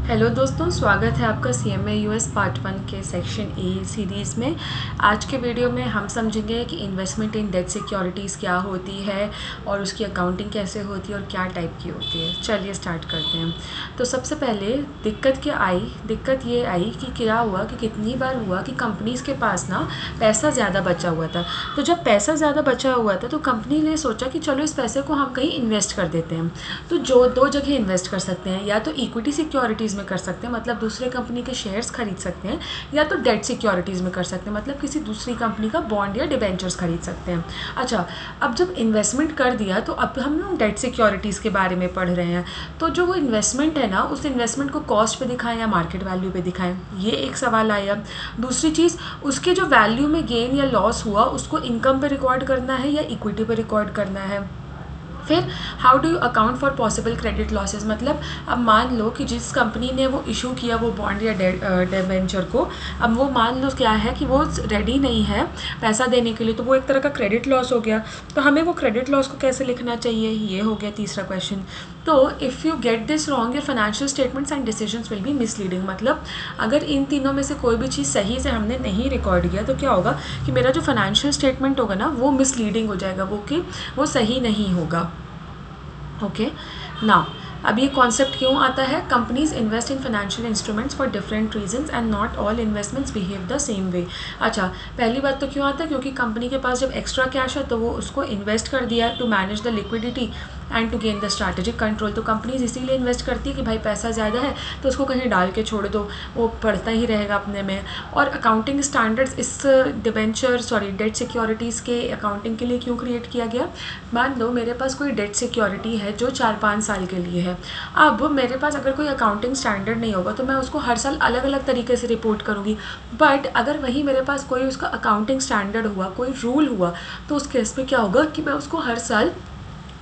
Hello दोस्तों, स्वागत है आपका CMA US पार्ट 1 के सेक्शन ए सीरीज़ में। आज के वीडियो में हम समझेंगे कि इन्वेस्टमेंट इन डेट सिक्योरिटीज़ क्या होती है और उसकी अकाउंटिंग कैसे होती है और क्या टाइप की होती है। चलिए स्टार्ट करते हैं। तो सबसे पहले दिक्कत ये आई कि क्या हुआ कि कितनी बार हुआ कि कंपनीज़ के पास ना पैसा ज़्यादा बचा हुआ था। तो जब पैसा ज़्यादा बचा हुआ था तो कंपनी ने सोचा कि चलो इस पैसे को हम कहीं इन्वेस्ट कर देते हैं। तो जो दो जगह इन्वेस्ट कर सकते हैं, या तो इक्विटी सिक्योरिटीज़ में कर सकते हैं, मतलब दूसरे कंपनी के शेयर्स खरीद सकते हैं, या तो डेट सिक्योरिटीज़ में कर सकते हैं, मतलब किसी दूसरी कंपनी का बॉन्ड या डिबेंचर्स खरीद सकते हैं। अच्छा, अब जब इन्वेस्टमेंट कर दिया तो अब हम लोग डेट सिक्योरिटीज़ के बारे में पढ़ रहे हैं। तो जो वो इन्वेस्टमेंट है ना, उस इन्वेस्टमेंट को कॉस्ट पे दिखाएं या मार्केट वैल्यू पे दिखाएं, ये एक सवाल आया। दूसरी चीज़, उसके जो वैल्यू में गेन या लॉस हुआ उसको इनकम पे रिकॉर्ड करना है या इक्विटी पे रिकॉर्ड करना है। फिर how do you account for possible credit losses, मतलब अब मान लो कि जिस कंपनी ने वो इशू किया वो बॉन्ड या डिबेंचर को, अब वो मान लो क्या है कि वो रेडी नहीं है पैसा देने के लिए, तो वो एक तरह का क्रेडिट लॉस हो गया। तो हमें वो क्रेडिट लॉस को कैसे लिखना चाहिए, ये हो गया तीसरा क्वेश्चन। तो if you get this wrong your financial statements and decisions will be misleading, मतलब अगर इन तीनों में से कोई भी चीज़ सही से हमने नहीं रिकॉर्ड किया तो क्या होगा कि मेरा जो फाइनेंशियल स्टेटमेंट होगा ना वो मिसलीडिंग हो जाएगा, वो सही नहीं होगा। ओके नाउ, अब ये कॉन्सेप्ट क्यों आता है? Companies invest in financial instruments for different reasons and not all investments behave the same way. अच्छा, पहली बात तो क्यों आता है? क्योंकि कंपनी के पास जब एक्स्ट्रा कैश है तो वो उसको इन्वेस्ट कर दिया to manage the liquidity and to gain the strategic control. तो कंपनीज इसीलिए इन्वेस्ट करती है कि भाई पैसा ज़्यादा है तो उसको कहीं डाल के छोड़ दो, वो पड़ता ही रहेगा अपने में। और अकाउंटिंग स्टैंडर्ड्स इस डेट सिक्योरिटीज़ के अकाउंटिंग के लिए क्यों क्रिएट किया गया? मान लो मेरे पास कोई डेट सिक्योरिटी है जो 4-5 साल के लिए है। अब मेरे पास अगर कोई अकाउंटिंग स्टैंडर्ड नहीं होगा तो मैं उसको हर साल अलग अलग तरीके से रिपोर्ट करूँगी। बट अगर वही मेरे पास कोई उसका अकाउंटिंग स्टैंडर्ड हुआ, कोई रूल हुआ, तो उस केस में क्या होगा कि मैं उसको हर साल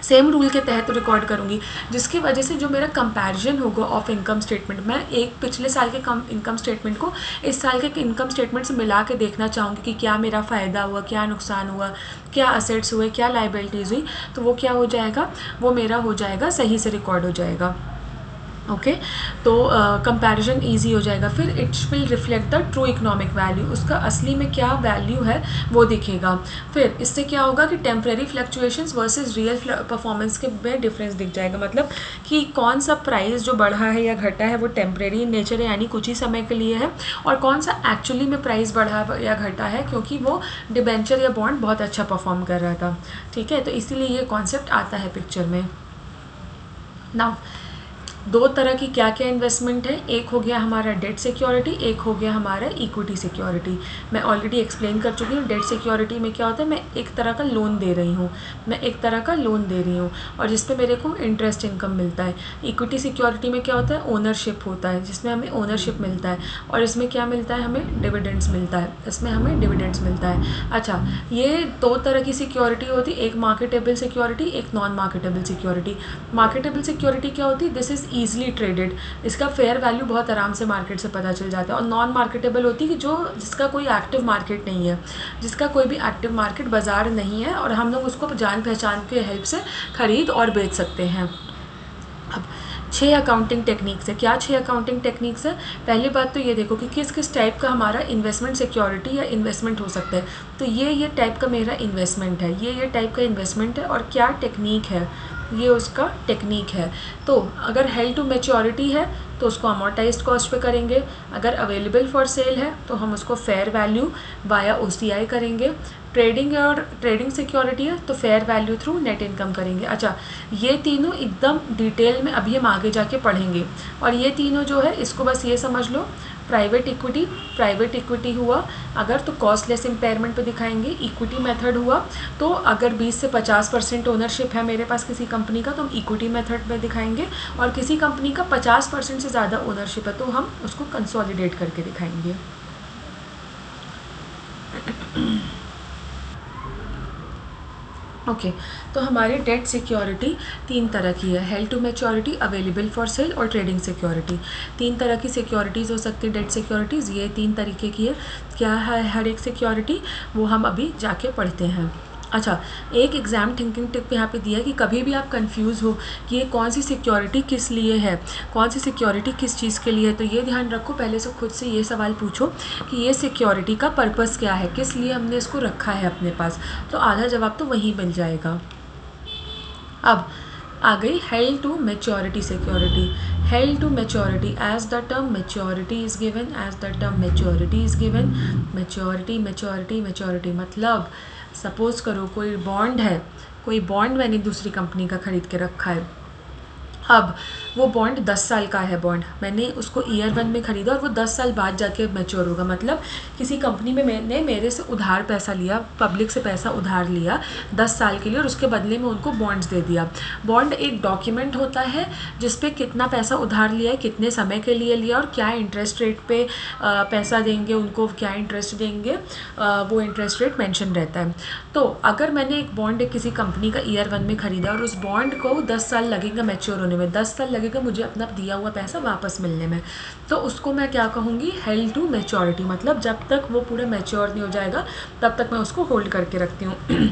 सेम रूल के तहत रिकॉर्ड करूँगी, जिसकी वजह से जो मेरा कंपैरिजन होगा ऑफ इनकम स्टेटमेंट, मैं एक पिछले साल के इनकम स्टेटमेंट को इस साल के इनकम स्टेटमेंट से मिला के देखना चाहूँगी कि क्या मेरा फ़ायदा हुआ, क्या नुकसान हुआ, क्या असेट्स हुए, क्या लाइबिलिटीज़ हुई। तो वो क्या हो जाएगा, वो मेरा हो जाएगा, सही से रिकॉर्ड हो जाएगा। ओके तो कंपैरिजन इजी हो जाएगा। फिर it will reflect the true economic value, उसका असली में क्या वैल्यू है वो दिखेगा। फिर इससे क्या होगा कि temporary fluctuations versus real performance के में डिफरेंस दिख जाएगा, मतलब कि कौन सा प्राइस जो बढ़ा है या घटा है वो टेम्परेरी इन नेचर है, यानी कुछ ही समय के लिए है, और कौन सा एक्चुअली में प्राइस बढ़ा या घटा है क्योंकि वो डिबेंचर या बॉन्ड बहुत अच्छा परफॉर्म कर रहा था। ठीक है, तो इसीलिए ये कॉन्सेप्ट आता है पिक्चर में। नाउ, दो तरह की क्या क्या इन्वेस्टमेंट है, एक हो गया हमारा डेट सिक्योरिटी, एक हो गया हमारा इक्विटी सिक्योरिटी। मैं ऑलरेडी एक्सप्लेन कर चुकी हूँ। डेट सिक्योरिटी में क्या होता है, मैं एक तरह का लोन दे रही हूँ, और जिस पे मेरे को इंटरेस्ट इनकम मिलता है। इक्विटी सिक्योरिटी में क्या होता है, ओनरशिप होता है, जिसमें हमें ओनरशिप मिलता है, और इसमें क्या मिलता है, हमें डिविडेंड्स मिलता है। अच्छा, ये दो तरह की सिक्योरिटी होती है, एक मार्केटेबल सिक्योरिटी, एक non marketable security. Marketable security क्या होती है, दिस इज़ ईजिली ट्रेडेड, इसका फेयर वैल्यू बहुत आराम से मार्केट से पता चल जाता है। और नॉन मार्केटेबल होती है कि जिसका कोई एक्टिव मार्केट नहीं है, जिसका कोई भी एक्टिव मार्केट बाजार नहीं है, और हम लोग उसको जान पहचान के हेल्प से खरीद और बेच सकते हैं। अब 6 अकाउंटिंग टेक्निक्स है। क्या 6 अकाउंटिंग टेक्निक्स है? पहली बात तो ये देखो कि किस किस टाइप का हमारा इन्वेस्टमेंट सिक्योरिटी या इन्वेस्टमेंट हो सकता है। तो ये टाइप का मेरा इन्वेस्टमेंट है, ये टाइप का इन्वेस्टमेंट है, और क्या टेक्निक है, ये उसका टेक्निक है। तो अगर हेल्ड टू मैच्योरिटी है तो उसको अमोर्टाइज्ड कॉस्ट पे करेंगे, अगर अवेलेबल फॉर सेल है तो हम उसको फेयर वैल्यू वाया OCI करेंगे, ट्रेडिंग सिक्योरिटी है तो fair value through net income करेंगे। अच्छा, ये तीनों एकदम डिटेल में अभी हम आगे जाके पढ़ेंगे, और ये तीनों जो है इसको बस ये समझ लो, प्राइवेट इक्विटी हुआ अगर तो कॉस्टलेस इम्पेयरमेंट पे दिखाएंगे। इक्विटी मेथड हुआ तो अगर 20 से 50% ओनरशिप है मेरे पास किसी कंपनी का तो हम इक्विटी मेथड पे दिखाएंगे, और किसी कंपनी का 50% से ज़्यादा ओनरशिप है तो हम उसको कंसोलिडेट करके दिखाएंगे। ओके तो हमारी डेट सिक्योरिटी 3 तरह की है, held to maturity, available for sale और ट्रेडिंग सिक्योरिटी। 3 तरह की सिक्योरिटीज़ हो सकती है डेट सिक्योरिटीज़, ये 3 तरीके की है। क्या है हर एक सिक्योरिटी, वो हम अभी जाके पढ़ते हैं। अच्छा, एक एग्ज़ाम थिंकिंग टिप यहाँ पे दिया है कि कभी भी आप कंफ्यूज हो कि ये कौन सी सिक्योरिटी किस लिए है, कौन सी सिक्योरिटी किस चीज़ के लिए है, तो ये ध्यान रखो, पहले से खुद से ये सवाल पूछो कि ये सिक्योरिटी का पर्पस क्या है, किस लिए हमने इसको रखा है अपने पास, तो आधा जवाब तो वहीं मिल जाएगा। अब आ गई held to maturity security. Held to maturity, as the term maturity is given, as the term maturity is given. Maturity maturity maturity मतलब सपोज़ करो कोई बॉन्ड है, कोई बॉन्ड मैंने दूसरी कंपनी का ख़रीद के रखा है, अब वो बॉन्ड 10 साल का है, बॉन्ड मैंने उसको ईयर 1 में ख़रीदा और वो 10 साल बाद जाके मैच्योर होगा। मतलब किसी कंपनी में मैंने मेरे से उधार पैसा लिया, पब्लिक से पैसा उधार लिया 10 साल के लिए और उसके बदले में उनको बॉन्ड्स दे दिया। बॉन्ड एक डॉक्यूमेंट होता है जिस पे कितना पैसा उधार लिया है, कितने समय के लिए लिया और क्या इंटरेस्ट रेट पे पैसा देंगे उनको, क्या इंटरेस्ट देंगे, वो इंटरेस्ट रेट मेंशन रहता है। तो अगर मैंने एक बॉन्ड किसी कंपनी का ईयर 1 में ख़रीदा और उस बॉन्ड को 10 साल लगेगा मैच्योर होने में, 10 साल लगेगा मुझे अपना दिया हुआ पैसा वापस मिलने में, तो उसको मैं क्या कहूँगी, हेल्ड टू मैच्योरिटी। मतलब जब तक वो पूरा मैच्योर नहीं हो जाएगा तब तक मैं उसको होल्ड करके रखती हूँ।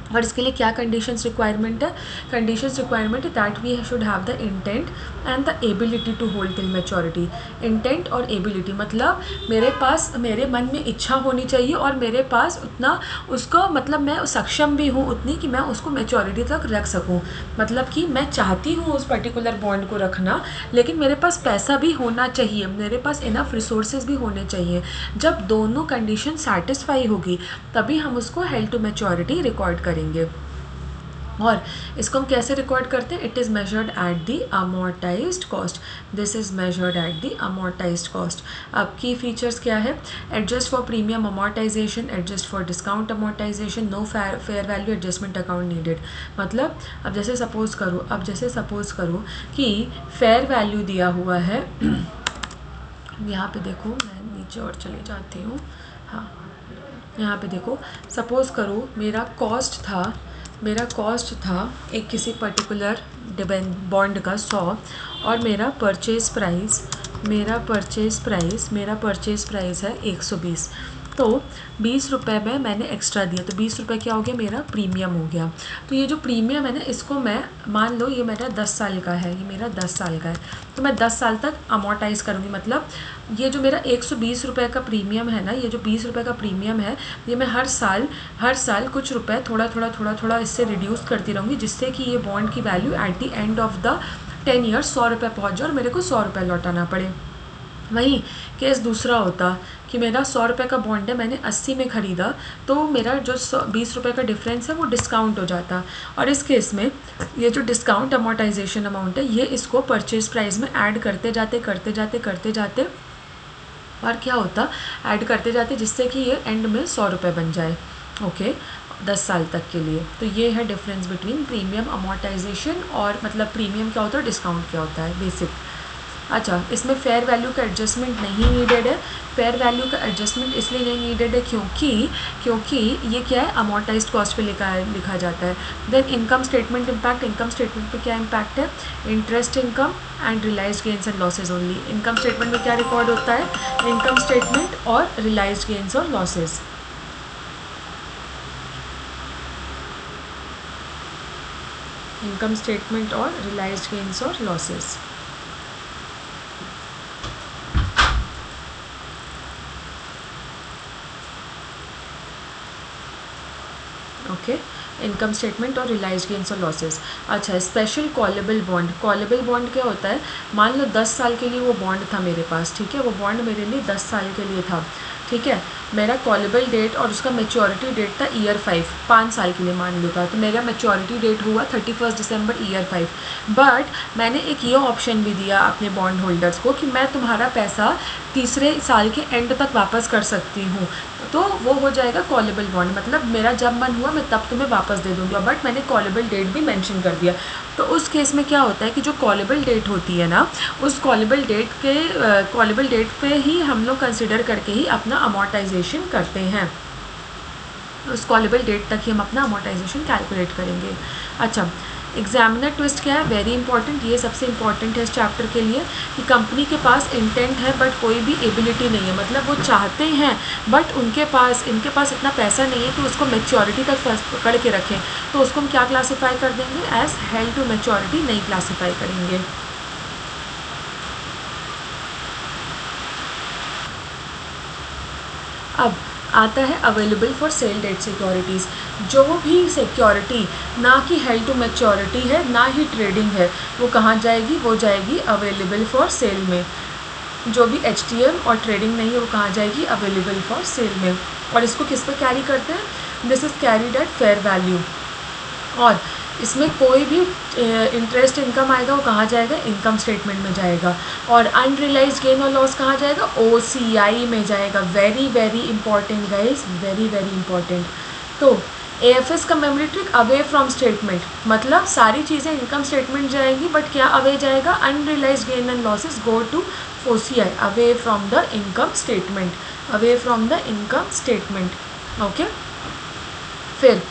और इसके लिए क्या कंडीशंस रिक्वायरमेंट है, कंडीशंस रिक्वायरमेंट है that we should have the intent and the ability to hold till maturity. Intent और एबिलिटी मतलब मेरे पास, मेरे मन में इच्छा होनी चाहिए और मेरे पास उतना उसको, मतलब मैं सक्षम भी हूँ उतनी कि मैं उसको मैच्योरिटी तक रख सकूँ। मतलब कि मैं चाहती हूँ उस पर्टिकुलर बॉन्ड को रखना, लेकिन मेरे पास पैसा भी होना चाहिए, मेरे पास इनफ रिसोर्सेज भी होने चाहिए। जब दोनों कंडीशन सेटिस्फाई होगी तभी हम उसको हेल्ड टू मैच्योरिटी रिकॉर्ड करेंगे। और इसको हम कैसे रिकॉर्ड करते हैं, it is measured at the amortised cost, this is measured at the amortised cost. अब की फीचर्स क्या है, adjust for premium amortisation, adjust for discount amortisation, no fair value adjustment account needed. मतलब अब जैसे suppose करो कि fair value दिया हुआ है, यहाँ पे देखो मैं नीचे और चले जाती हूँ, हाँ यहाँ पे देखो, सपोज़ करो मेरा कॉस्ट था एक किसी पर्टिकुलर बॉन्ड का 100 और मेरा परचेज़ प्राइस है 120, तो 20 रुपये में मैंने एक्स्ट्रा दिया, तो 20 रुपये क्या हो गया, मेरा प्रीमियम हो गया। तो ये जो प्रीमियम है ना, इसको मैं मान लो ये मेरा 10 साल का है, तो मैं 10 साल तक अमोर्टाइज़ करूँगी। मतलब ये जो मेरा 120 रुपये का प्रीमियम है ना, ये जो 20 रुपये का प्रीमियम है, ये मैं हर साल कुछ रुपए थोड़ा इससे रिड्यूस करती रहूँगी, जिससे कि ये बॉन्ड की value at the end of the 10 years 100 रुपये पहुँच जाए और मेरे को 100 रुपये लौटाना पड़े। वहीं केस दूसरा होता कि मेरा 100 रुपये का बॉन्ड है, मैंने 80 में ख़रीदा, तो मेरा जो 20 रुपये का डिफरेंस है वो डिस्काउंट हो जाता। और इस केस में ये जो डिस्काउंट अमोर्टाइजेशन अमाउंट है, ये इसको परचेज़ प्राइस में ऐड करते जाते और क्या होता, ऐड करते जाते, जिससे कि ये एंड में 100 रुपये बन जाए, ओके, 10 साल तक के लिए। तो ये है डिफरेंस बिटवीन प्रीमियम अमोर्टाइजेशन और, मतलब प्रीमियम क्या होता है, डिस्काउंट क्या होता है, बेसिक। अच्छा, इसमें फेयर वैल्यू का एडजस्टमेंट नहीं नीडेड है। फेयर वैल्यू का एडजस्टमेंट इसलिए नहीं नीडेड है क्योंकि ये क्या है, अमोर्टाइज्ड कॉस्ट पे लिखा जाता है। Then income statement impact, income statement पे क्या इम्पैक्ट है, interest income and realised gains and losses only. Income statement में क्या रिकॉर्ड होता है, इनकम स्टेटमेंट और रियलाइज्ड गेन्स और लॉसेज। इनकम स्टेटमेंट और रियलाइज्ड गेन्स और लॉसेज। ओके, इनकम स्टेटमेंट और रियलाइज्ड गेन्स और लॉसेस। अच्छा, special callable bond. Callable bond क्या होता है, मान लो 10 साल के लिए वो बॉन्ड था मेरे पास, ठीक है, वो बॉन्ड मेरे लिए 10 साल के लिए था, ठीक है। मेरा कॉलेबल डेट और उसका मैच्योरिटी डेट था ईयर 5 साल के लिए मान लो था, तो मेरा मैच्योरिटी डेट हुआ 31 दिसंबर ईयर 5। बट मैंने एक ये ऑप्शन भी दिया अपने बॉन्ड होल्डर्स को कि मैं तुम्हारा पैसा तीसरे साल के एंड तक वापस कर सकती हूँ, तो वो हो जाएगा कॉलेबल बॉन्ड। मतलब मेरा जब मन हुआ मैं तब तुम्हें वापस दे दूँगा, बट मैंने कॉलेबल डेट भी मेंशन कर दिया। तो उस केस में क्या होता है कि जो कॉलेबल डेट होती है ना, उस कॉलेबल डेट पे ही हम लोग कंसिडर करके ही अपना अमोर्टाइजेशन करते हैं। उस कॉलेबल डेट तक ही हम अपना अमोर्टाइजेशन कैलकुलेट करेंगे। अच्छा, एग्जामिनर ट्विस्ट क्या है, वेरी इंपॉर्टेंट, ये सबसे इंपॉर्टेंट है इस चैप्टर के लिए, कि कंपनी के पास इंटेंट है बट कोई भी एबिलिटी नहीं है, मतलब वो चाहते हैं बट इनके पास इतना पैसा नहीं है कि उसको मैच्योरिटी तक पकड़ के रखें, तो उसको हम क्या क्लासीफाई कर देंगे, एज हेल्ड टू मैच्योरिटी नहीं क्लासीफाई करेंगे। अब आता है available for sale debt securities. जो भी सिक्योरिटी ना कि हेल्ड टू मैच्योरिटी है ना ही ट्रेडिंग है, वो कहाँ जाएगी, वो जाएगी अवेलेबल फॉर सेल में। जो भी HTM और ट्रेडिंग नहीं है वो कहाँ जाएगी, अवेलेबल फॉर सेल में। और इसको किस पे कैरी करते हैं, this is carried at fair value. और इसमें कोई भी इंटरेस्ट इनकम आएगा वो कहाँ जाएगा, इनकम स्टेटमेंट में जाएगा। और अनरियलाइज्ड गेन और लॉस कहाँ जाएगा, OCI में जाएगा। Very very important guys, very very important. तो AFS का memory trick, away from statement, मतलब सारी चीज़ें इनकम स्टेटमेंट जाएंगी बट क्या अवे जाएगा, unrealised gain and losses go to OCI, away from the income statement, away from the income statement. Okay, फिर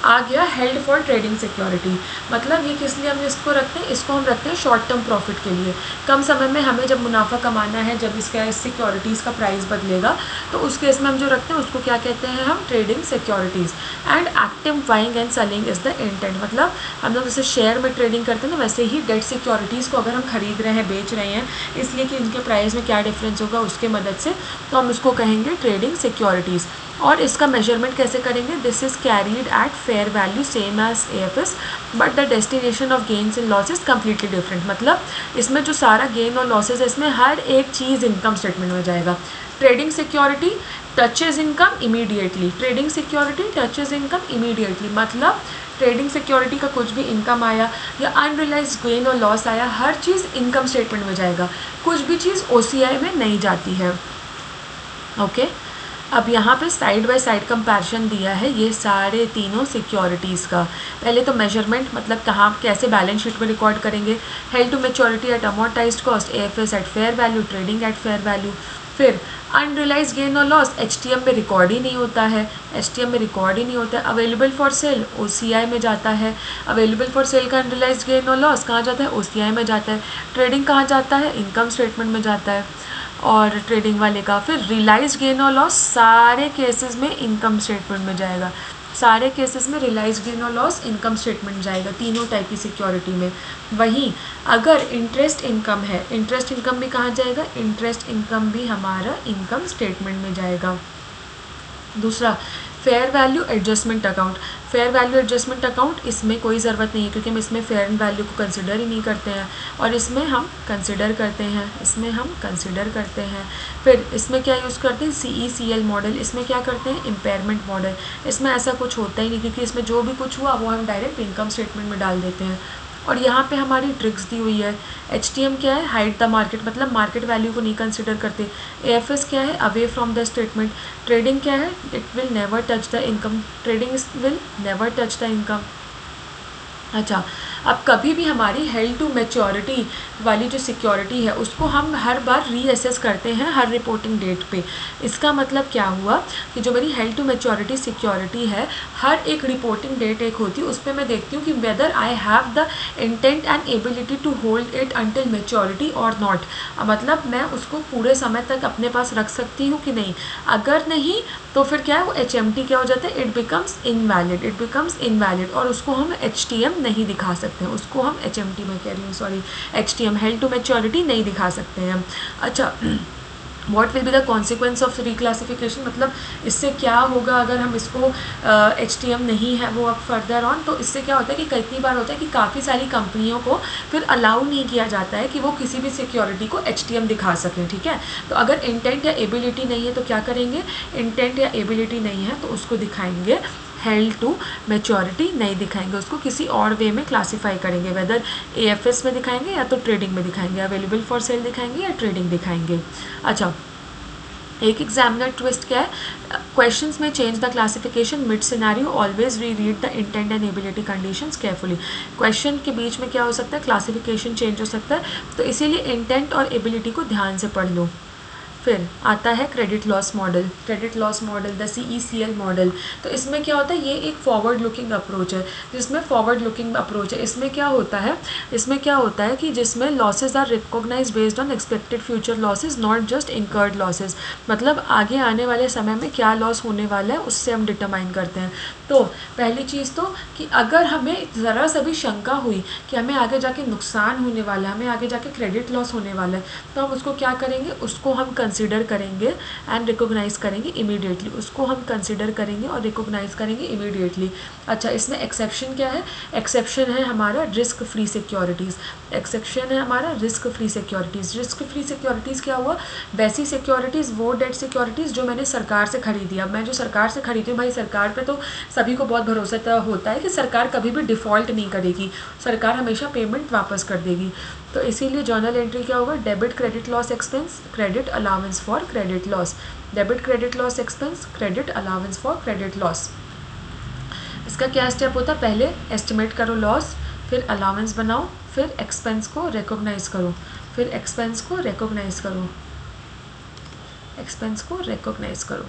आ गया हेल्ड फॉर ट्रेडिंग सिक्योरिटी, मतलब ये किस लिए हम इसको रखते हैं, इसको हम रखते हैं शॉर्ट टर्म प्रॉफिट के लिए। कम समय में हमें जब मुनाफा कमाना है, जब इसका सिक्योरिटीज़ का प्राइस बदलेगा, तो उस केस में हम जो रखते हैं उसको क्या कहते हैं हम, trading securities. And active buying and selling is the intent, मतलब हम लोग जैसे शेयर में ट्रेडिंग करते हैं ना, वैसे ही डेट सिक्योरिटीज़ को अगर हम खरीद रहे हैं, बेच रहे हैं, इसलिए कि इनके प्राइस में क्या डिफरेंस होगा उसके मदद से, तो हम उसको कहेंगे ट्रेडिंग सिक्योरिटीज़। और इसका मेजरमेंट कैसे करेंगे, this is carried at fair value same as AFS but the destination of gains and losses completely different, मतलब इसमें जो सारा गेन और लॉसेज है इसमें हर एक चीज़ इनकम स्टेटमेंट में जाएगा। Trading security touches income immediately, trading security touches income immediately, मतलब ट्रेडिंग सिक्योरिटी का कुछ भी इनकम आया या अनरियलाइज्ड गेन और लॉस आया, हर चीज़ इनकम स्टेटमेंट में जाएगा, कुछ भी चीज़ OCI में नहीं जाती है। ओके, अब यहाँ पे साइड बाय साइड कंपैरिजन दिया है ये सारे तीनों सिक्योरिटीज़ का। पहले तो मेजरमेंट, मतलब कहाँ कैसे बैलेंस शीट में रिकॉर्ड करेंगे, held to maturity at amortised cost, AFS at fair value, trading at fair value. फिर अनरियलाइज्ड गेन और लॉस HTM में रिकॉर्ड ही नहीं होता है, HTM में रिकॉर्ड ही नहीं होता है। अवेलेबल फॉर सेल OCI में जाता है, अवेलेबल फॉर सेल का अनरियलाइज्ड गेन और लॉस कहाँ जाता है, OCI में जाता है। ट्रेडिंग कहाँ जाता है, इनकम स्टेटमेंट में जाता है और ट्रेडिंग वाले का। फिर रियलाइज्ड गेन और लॉस सारे केसेस में इनकम स्टेटमेंट में जाएगा, सारे केसेस में रियलाइज्ड गेन और लॉस इनकम स्टेटमेंट जाएगा, तीनों टाइप की सिक्योरिटी में। वहीं अगर इंटरेस्ट इनकम है, इंटरेस्ट इनकम भी कहाँ जाएगा, इंटरेस्ट इनकम भी हमारा इनकम स्टेटमेंट में जाएगा। दूसरा, fair value adjustment account, fair value adjustment account इसमें कोई ज़रूरत नहीं है क्योंकि हम इसमें फेयर वैल्यू को कंसिडर ही नहीं करते हैं, और इसमें हम कंसिडर करते हैं, इसमें हम कंसिडर करते हैं। फिर इसमें क्या यूज़ करते हैं, CECL मॉडल, इसमें क्या करते हैं, इम्पेयरमेंट मॉडल। इसमें ऐसा कुछ होता ही नहीं क्योंकि इसमें जो भी कुछ हुआ वो हम डायरेक्ट इनकम स्टेटमेंट में डाल देते हैं। और यहाँ पे हमारी ट्रिक्स दी हुई है। HTM क्या है, हाइड द मार्केट, मतलब मार्केट वैल्यू को नहीं कंसिडर करते। AFS क्या है, away from the statement. Trading क्या है, it will never touch the income, trading will never touch the income. अच्छा, अब कभी भी हमारी हेल्ड टू मैच्योरिटी वाली जो सिक्योरिटी है उसको हम हर बार रीअसेस करते हैं हर रिपोर्टिंग डेट पे। इसका मतलब क्या हुआ कि जो मेरी हेल्ड टू मैच्योरिटी सिक्योरिटी है, हर एक रिपोर्टिंग डेट एक होती है, उस पर मैं देखती हूँ कि whether I have the intent and ability to hold it until maturity और नॉट, मतलब मैं उसको पूरे समय तक अपने पास रख सकती हूँ कि नहीं। अगर नहीं तो फिर क्या है, वो HMT क्या हो जाता है, it becomes invalid, it becomes invalid, और उसको हम HTM नहीं दिखा सकते हैं, उसको हम HMT में कह रही हूँ, sorry HTM held to maturity नहीं दिखा सकते हैं। अच्छा, what will be the consequence of reclassification, मतलब इससे क्या होगा अगर हम इसको HTM नहीं है वो अब फर्दर ऑन, तो इससे क्या होता है कि कितनी बार होता है कि काफ़ी सारी कंपनियों को फिर अलाउ नहीं किया जाता है कि वो किसी भी सिक्योरिटी को HTM दिखा सकें, ठीक है। तो अगर इंटेंट या एबिलिटी नहीं है तो क्या करेंगे, इंटेंट या एबिलिटी नहीं है तो उसको दिखाएंगे हेल्ड टू मैच्योरिटी नहीं दिखाएंगे, उसको किसी और वे में क्लासीफाई करेंगे, वेदर AFS में दिखाएंगे या तो ट्रेडिंग में दिखाएंगे, अवेलेबल फॉर सेल दिखाएंगे या ट्रेडिंग दिखाएंगे। अच्छा, एक एग्जामिनर ट्विस्ट क्या है, क्वेश्चंस में change the classification mid scenario, always री read the intent and ability conditions carefully. Question के बीच में क्या हो सकता है, क्लासिफिकेशन चेंज हो सकता है, तो इसीलिए इंटेंट और एबिलिटी को ध्यान से पढ़ लो। फिर आता है credit loss model, credit loss model the CECL model. तो इसमें क्या होता है, ये एक फॉरवर्ड लुकिंग अप्रोच है, जिसमें फॉरवर्ड लुकिंग अप्रोच है। इसमें क्या होता है कि जिसमें losses are recognise based on expected future losses, not just incurred losses. मतलब आगे आने वाले समय में क्या लॉस होने वाला है उससे हम डिटरमाइन करते हैं। तो पहली चीज़ तो कि अगर हमें ज़रा सा भी शंका हुई कि हमें आगे जाके नुकसान होने वाला है, हमें आगे जाके क्रेडिट लॉस होने वाला है, तो हम उसको क्या करेंगे, उसको हम कंसिडर करेंगे एंड रिकॉग्नाइज करेंगे इमीडिएटली, उसको हम कंसिडर करेंगे और रिकॉग्नाइज करेंगे इमीडिएटली। अच्छा, इसमें एक्सेप्शन क्या है, एक्सेप्शन है हमारा रिस्क फ्री सिक्योरिटीज़, एक्सेप्शन है हमारा risk free securities. Risk free securities क्या हुआ, वैसी सिक्योरिटीज़, वो डेट सिक्योरिटीज़ जो मैंने सरकार से खरीदी। अब मैं जो सरकार से खरीदी हूँ, भाई सरकार पे तो सभी को बहुत भरोसा होता है कि सरकार कभी भी डिफ़ॉल्ट नहीं करेगी, सरकार हमेशा पेमेंट वापस कर देगी। तो इसीलिए जर्नल एंट्री क्या होगा, debit credit loss expense, credit allowance for credit loss, debit credit loss expense, credit allowance for credit loss. इसका क्या स्टेप होता है, पहले एस्टिमेट करो लॉस, फिर अलाउंस बनाओ, फिर एक्सपेंस को रिकॉग्नाइज करो, फिर एक्सपेंस को रिकॉग्नाइज करो, एक्सपेंस को रिकॉग्नाइज करो,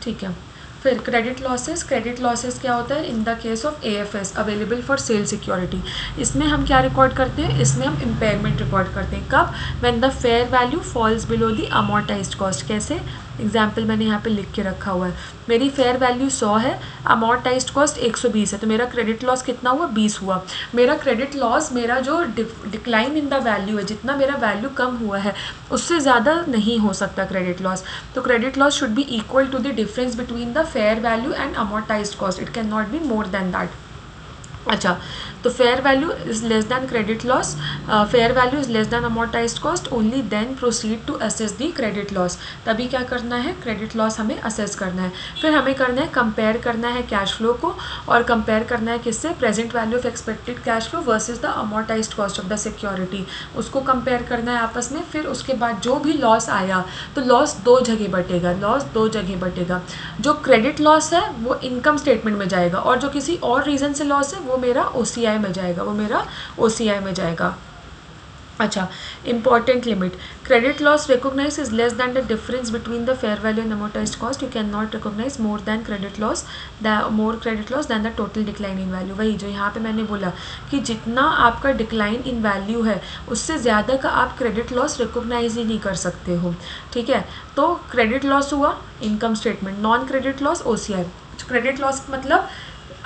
ठीक है। फिर क्रेडिट लॉसेस क्या होता है, in the case of AFS available for cell security. इसमें हम क्या रिकॉर्ड करते हैं, इसमें हम इम्पेयरमेंट रिकॉर्ड करते हैं। कब, when the fair value falls below the amortised cost. कैसे, एग्जाम्पल मैंने यहाँ पे लिख के रखा हुआ है, मेरी फेयर वैल्यू 100 है, अमोर्टाइज्ड कॉस्ट 120 है, तो मेरा क्रेडिट लॉस कितना हुआ, 20 हुआ। मेरा क्रेडिट लॉस, मेरा जो डिक्लाइन इन द वैल्यू है, जितना मेरा वैल्यू कम हुआ है उससे ज़्यादा नहीं हो सकता क्रेडिट लॉस। तो credit loss should be equal to the difference between the fair value and amortised cost, it can not be more than that. अच्छा, तो fair value is less than credit loss, fair value is less than amortised cost, only then proceed to assess the credit loss. तभी क्या करना है, credit loss हमें assess करना है। फिर हमें करना है, कंपेयर करना है कैश फ्लो को, और कंपेयर करना है किससे, present value of expected cash flow versus the amortised cost of the security, उसको कंपेयर करना है आपस में। फिर उसके बाद जो भी लॉस आया, तो लॉस दो जगह बटेगा, लॉस दो जगह बटेगा। जो क्रेडिट लॉस है वो इनकम स्टेटमेंट में जाएगा, और जो किसी और रीज़न से लॉस है वो मेरा OCI में जाएगा, वो मेरा OCI में जाएगा। अच्छा, important limit, credit loss recognise is less than the difference between the fair value and amortised cost, you can not recognise more credit loss than the total decline in value. वही जो यहाँ पे मैंने बोला कि जितना आपका डिक्लाइन इन वैल्यू है उससे ज़्यादा का आप क्रेडिट लॉस रिकॉग्नाइज ही नहीं कर सकते हो, ठीक है। तो क्रेडिट लॉस हुआ income statement, non credit loss OCI। Credit loss मतलब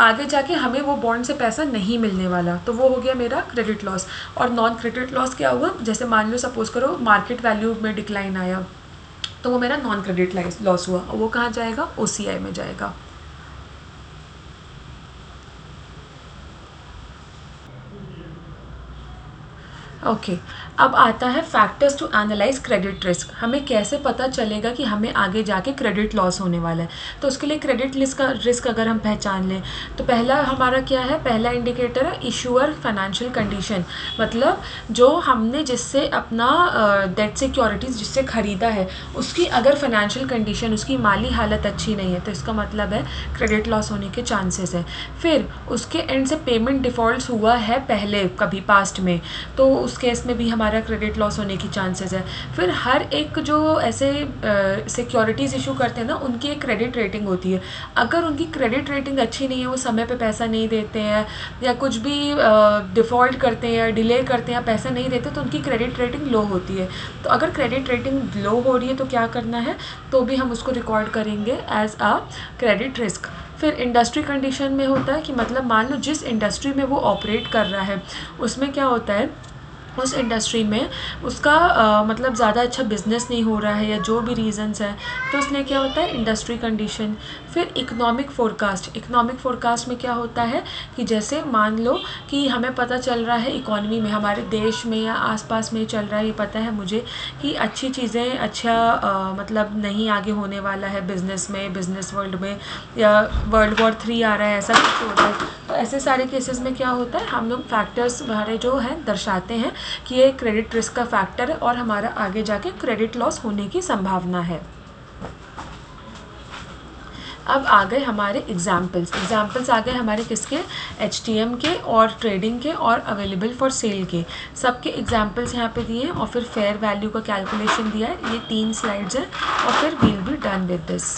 आगे जाके हमें वो बॉन्ड से पैसा नहीं मिलने वाला, तो वो हो गया मेरा क्रेडिट लॉस। और नॉन क्रेडिट लॉस क्या हुआ, जैसे मान लो सपोज करो मार्केट वैल्यू में डिक्लाइन आया, तो वो मेरा नॉन क्रेडिट लॉस हुआ, और वो कहाँ जाएगा, OCI में जाएगा। ओके, अब आता है factors to analyse credit risk. हमें कैसे पता चलेगा कि हमें आगे जाके क्रेडिट लॉस होने वाला है। तो उसके लिए क्रेडिट रिस्क अगर हम पहचान लें, तो पहला हमारा क्या है, पहला इंडिकेटर है इशूअर फाइनेंशियल कंडीशन। मतलब जो हमने जिससे अपना डेट सिक्योरिटीज़ जिससे ख़रीदा है, उसकी अगर फाइनेंशियल कंडीशन, उसकी माली हालत अच्छी नहीं है, तो इसका मतलब है क्रेडिट लॉस होने के चांसेस है। फिर उसके एंड से पेमेंट डिफ़ॉल्ट हुआ है पहले कभी पास्ट में, तो उस केस में भी हमारा क्रेडिट लॉस होने की चांसेस है। फिर हर एक जो ऐसे सिक्योरिटीज़ इशू करते हैं ना, उनकी एक क्रेडिट रेटिंग होती है। अगर उनकी क्रेडिट रेटिंग अच्छी नहीं है, वो समय पे पैसा नहीं देते हैं या कुछ भी डिफ़ॉल्ट करते हैं, डिले करते हैं, पैसा नहीं देते, तो उनकी क्रेडिट रेटिंग लो होती है। तो अगर क्रेडिट रेटिंग लो हो रही है तो क्या करना है, तो भी हम उसको रिकॉर्ड करेंगे एज अ क्रेडिट रिस्क। फिर इंडस्ट्री कंडीशन में होता है कि मतलब मान लो जिस इंडस्ट्री में वो ऑपरेट कर रहा है उसमें क्या होता है, उस इंडस्ट्री में उसका मतलब ज़्यादा अच्छा बिजनेस नहीं हो रहा है या जो भी रीज़न्स हैं, तो उसमें क्या होता है इंडस्ट्री कंडीशन। फिर इकोनॉमिक फोरकास्ट, इकोनॉमिक फोरकास्ट में क्या होता है कि जैसे मान लो कि हमें पता चल रहा है इकोनॉमी में, हमारे देश में या आसपास में चल रहा है, ये पता है मुझे कि अच्छी चीज़ें, अच्छा मतलब नहीं आगे होने वाला है बिज़नेस में, बिज़नेस वर्ल्ड में, या World War 3 आ रहा है, ऐसा कुछ हो रहा है। तो ऐसे सारे केसेस में क्या होता है, हम लोग फैक्टर्स हमारे जो हैं दर्शाते हैं कि ये क्रेडिट रिस्क का फैक्टर है और हमारा आगे जाके क्रेडिट लॉस होने की संभावना है। अब आ गए हमारे एग्जाम्पल्स आ गए हमारे किसके, HTM के और ट्रेडिंग के और अवेलेबल फॉर सेल के, सबके एग्जाम्पल्स यहाँ पे दिए हैं और फिर फेयर वैल्यू का कैलकुलेशन दिया है। ये 3 स्लाइड्स हैं और फिर we'll be done with this.